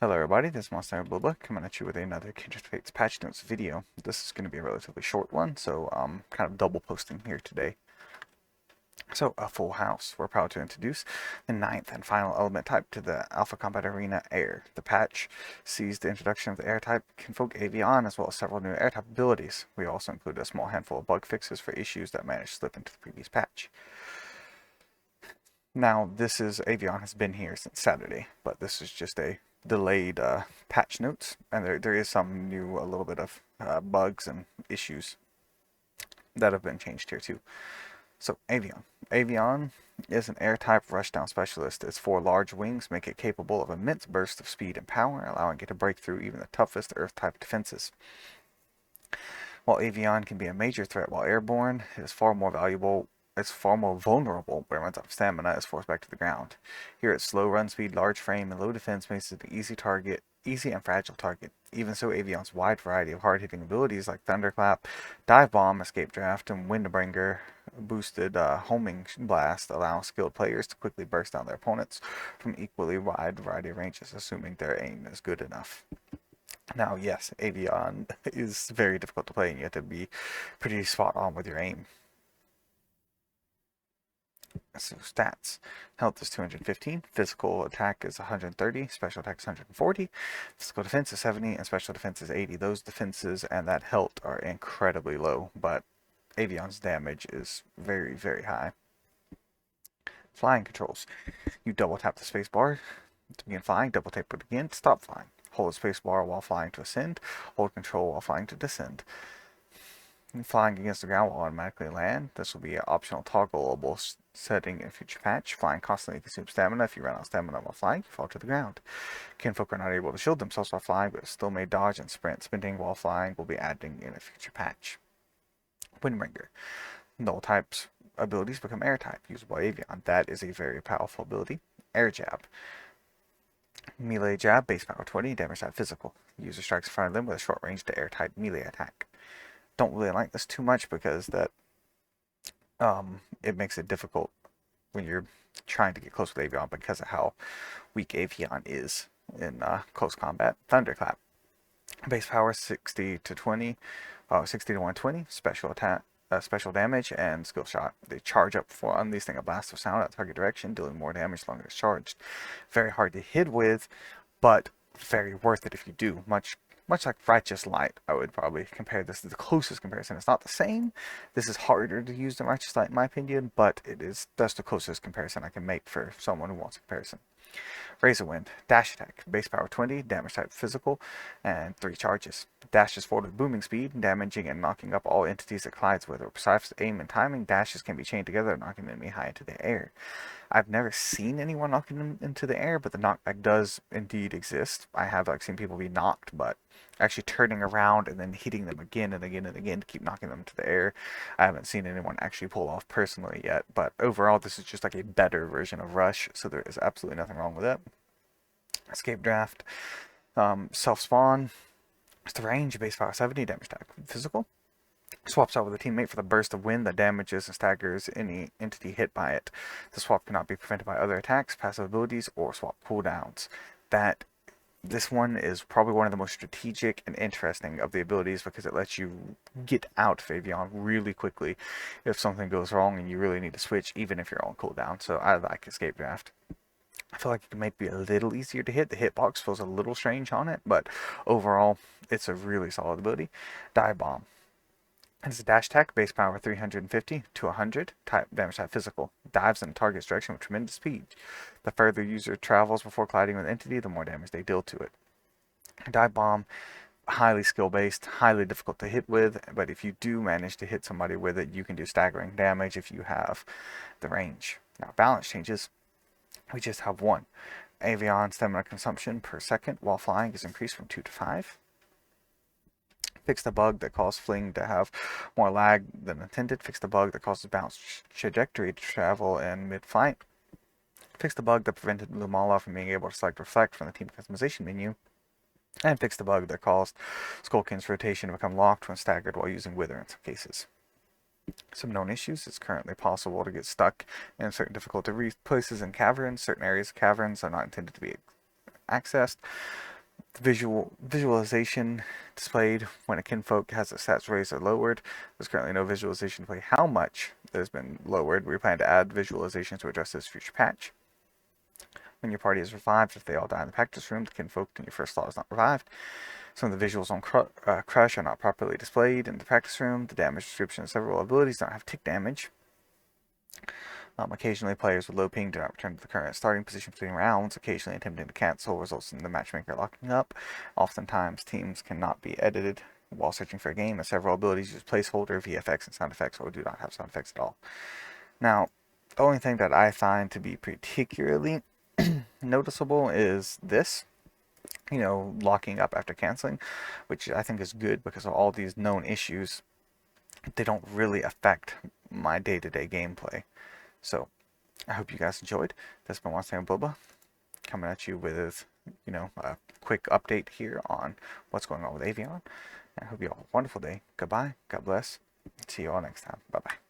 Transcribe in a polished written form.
Hello everybody, this is Monstertaming coming at you with another Kindred patch notes video. This is going to be a relatively short one, so I'm kind of double posting here today. So, a full house. We're proud to introduce the ninth and final element type to the Alpha Combat Arena, Air. The patch sees the introduction of the Air type, Kinfolk Avieon, as well as several new Air type abilities. We also include a small handful of bug fixes for issues that managed to slip into the previous patch. Now, Avieon has been here since Saturday, but this is just a delayed patch notes, and there is some new, a little bit of bugs and issues that have been changed here too. So, Avieon. Avieon is an air-type rushdown specialist. Its four large wings make it capable of immense bursts of speed and power, allowing it to break through even the toughest Earth-type defenses. While Avieon can be a major threat while airborne, it is far more vulnerable when it runs out of stamina and is forced back to the ground. Here its slow run speed, large frame, and low defense makes it an easy and fragile target. Even so, Avion's wide variety of hard-hitting abilities like Thunderclap, Dive Bomb, Escape Draft, and Windbreaker boosted homing blast allow skilled players to quickly burst down their opponents from equally wide variety of ranges, assuming their aim is good enough. Now, yes, Avieon is very difficult to play, and you have to be pretty spot on with your aim. So stats. Health is 215, physical attack is 130, special attack is 140, physical defense is 70, and special defense is 80. Those defenses and that health are incredibly low, but Avion's damage is very, very high. Flying controls. You double tap the space bar to begin flying, double tap it again to stop flying. Hold the space bar while flying to ascend, hold control while flying to descend. Flying against the ground will automatically land. This will be an optional toggleable setting in a future patch. Flying constantly consumes stamina. If you run out of stamina while flying, you fall to the ground. Kinfolk are not able to shield themselves while flying, but still may dodge and sprint. Sprinting while flying will be adding in a future patch. Windbreaker. Null types abilities become air type, usable Avieon. That is a very powerful ability. Air jab. Melee jab, base power 20, damage type physical. User strikes in front of them with a short range to air type melee attack. Don't really like this too much because it makes it difficult when you're trying to get close with Avieon because of how weak Avieon is in close combat. Thunderclap. Base power 60 to 120. Special attack, special damage, and skill shot. They charge up for unleashing a blast of sound at target direction, dealing more damage as long as it's charged. Very hard to hit with, but very worth it if you do. Much like Righteous Light, I would probably compare this to the closest comparison. It's not the same. This is harder to use than Righteous Light in my opinion, but that's the closest comparison I can make for someone who wants a comparison. Razor Wind, dash attack, base power 20, damage type physical, and 3 charges. Dashes forward with booming speed, damaging and knocking up all entities it collides with. With precise aim and timing, dashes can be chained together, knocking the enemy high into the air. I've never seen anyone knocking them into the air, but the knockback does indeed exist. I have seen people be knocked, but actually turning around and then hitting them again and again and again to keep knocking them to the air, I haven't seen anyone actually pull off personally yet. But overall, this is just like a better version of Rush, so there is absolutely nothing wrong with it. Escape Draft, self-spawn, the range, base power 70, damage type physical. Swaps out with a teammate for the burst of wind that damages and staggers any entity hit by it. The swap cannot be prevented by other attacks, passive abilities, or swap cooldowns. This one is probably one of the most strategic and interesting of the abilities because it lets you get out of Avieon really quickly if something goes wrong and you really need to switch, even if you're on cooldown. So I like Escape Draft. I feel like it might be a little easier to hit. The hitbox feels a little strange on it, but overall, it's a really solid ability. Dive Bomb. It's a dash attack, base power 350 to 100, damage type physical. Dives in the target's direction with tremendous speed. The further user travels before colliding with an entity, the more damage they deal to it. Dive Bomb, highly skill-based, highly difficult to hit with, but if you do manage to hit somebody with it, you can do staggering damage if you have the range. Now, balance changes. We just have one. Avieon stamina consumption per second while flying is increased from 2 to 5. Fix the bug that caused Fling to have more lag than intended. Fix the bug that causes bounce trajectory to travel in mid-flight. Fix the bug that prevented Lumala from being able to select Reflect from the team customization menu. And fix the bug that caused Skullkin's rotation to become locked when staggered while using Wither in some cases. Some known issues. It's currently possible to get stuck in certain difficult places in caverns. Certain areas of caverns are not intended to be accessed. The visualization displayed when a kinfolk has its stats raised or lowered. There's currently no visualization to play how much that has been lowered. We plan to add visualization to address this future patch. When your party is revived, if they all die in the practice room, the kinfolk in your first slot is not revived. Some of the visuals on Crush are not properly displayed in the practice room. The damage description of several abilities don't have tick damage. Occasionally, players with low ping do not return to the current starting position between rounds. Occasionally, attempting to cancel results in the matchmaker locking up. Oftentimes, teams cannot be edited while searching for a game, as several abilities use placeholder, VFX, and sound effects, or do not have sound effects at all. Now, the only thing that I find to be particularly noticeable is this. Locking up after canceling, which I think is good because of all these known issues. They don't really affect my day-to-day gameplay. So, I hope you guys enjoyed. This has been Monstertaming Bisloba, coming at you with, a quick update here on what's going on with Avieon. I hope you all have a wonderful day. Goodbye. God bless. See you all next time. Bye-bye.